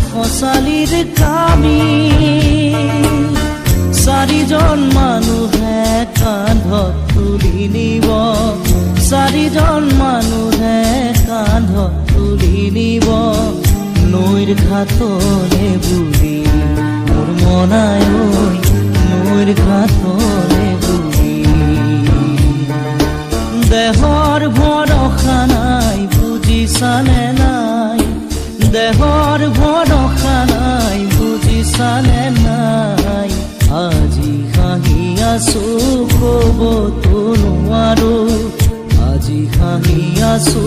খচালিৰ কামি চাৰিজন মানুহে কান্ধত তুলি নিব চাৰিজন মানুহে কান্ধত তুলি নিব নৈৰ ঘাটলে বুলি মোৰ মনাই ঐ নৈৰ ঘাটলে বুলি দেহৰ ভৰসা নাই বুজিছানে নাই দেহৰ ভৰসা নাই বুজিছানে নাই আজি হাঁহি আছো ক'বতো নোৱাৰো আজি হাঁহি আছো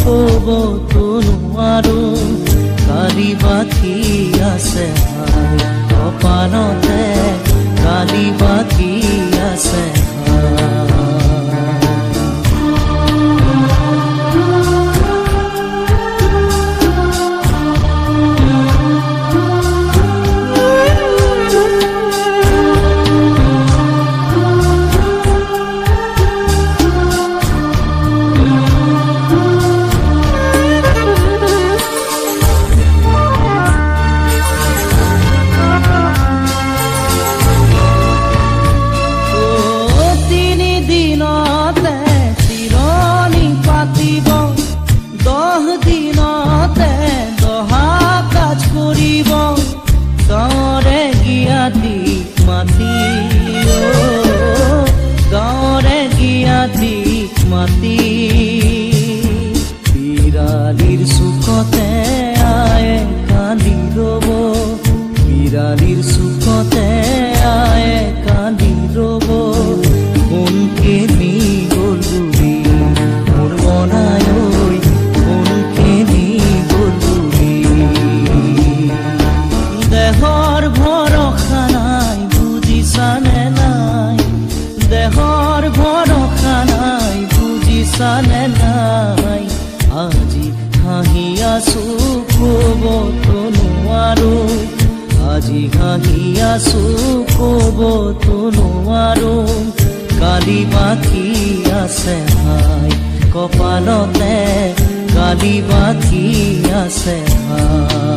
ক'বতো নোৱাৰো কালি বাকী আছে হাই কপালতে কালি বাকী আছে মাতি বিৰালিৰ চুকতে আয়ে কান্দি ৰব বিৰালিৰ চুকতে আয়ে কান্দি ৰব কোনকে নি গ'ল বুলি মোৰ মনাই ঐ কোনকে নি গ'ল বুলি দেহৰ ভৰসা নাই বুজিছানে নাই দেহৰ ভৰসা নাই বুজিছানে নাই আজি হাঁহি আছো ক'বতো নোৱাৰো আজি হাঁহি আছো ক'বতো নোৱাৰো কালি বাকী আছে হাই কপালতে কালি বাকী আছে হাই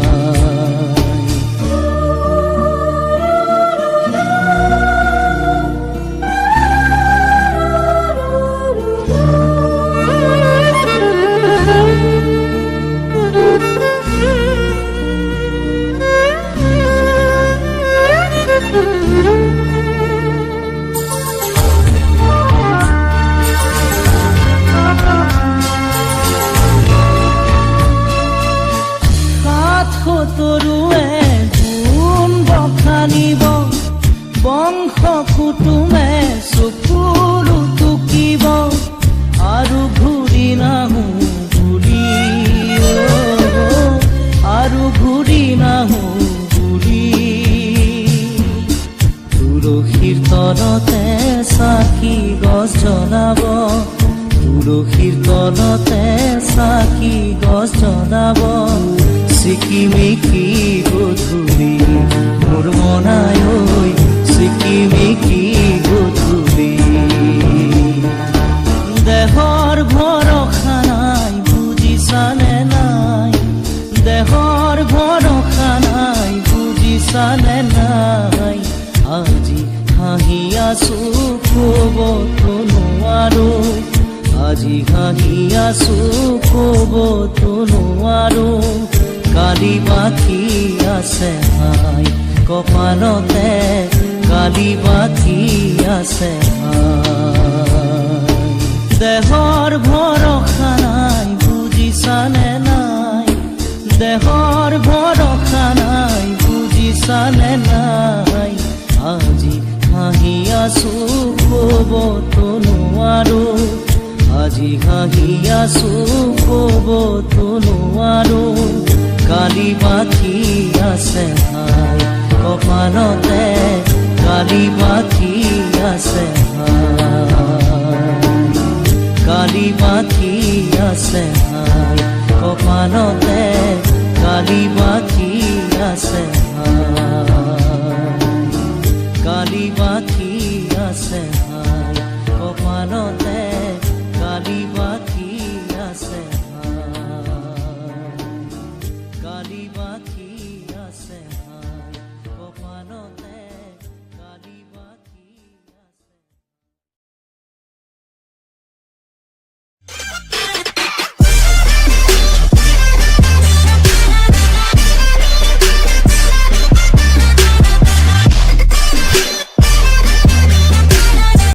তৰুৱে গুণ বখানিব বংশ কুটুমে চকুৰু টুকিব আৰু ঘূৰি নাহো বুলি আৰু ঘূৰি নাহো বুলি তুলসীৰ তলতে চাকি গছ জ্বলাব তুলসীৰ তলতে চাকি গছ জ্বলাব চিকিমিকি গধূলি মোৰ মনাই ঐ চিকিমিকি গধূলি দেহৰ ভৰসা নাই বুজিছানে নাই দেহৰ ভৰসা নাই বুজিছানে নাই আজি হাঁহি আছো ক'বতো নোৱাৰো আজি হাঁহি আছো ক'বতো নোৱাৰো কালি বাকী আছে হাই কপালতে কালি বাকী আছে হাই দেহৰ ভৰসা নাই বুজিছানে নাই দেহৰ ভৰসা নাই বুজিছানে নাই আজি হাঁহি আছো ক'বতো নোৱাৰো আজি হাঁহি আছো ক'বতো নোৱাৰো কালি বাকী আছে হাই কপালতে কালি বাকী আছে হাই কালি বাকী আছে হাই কপালতে কালি বাকী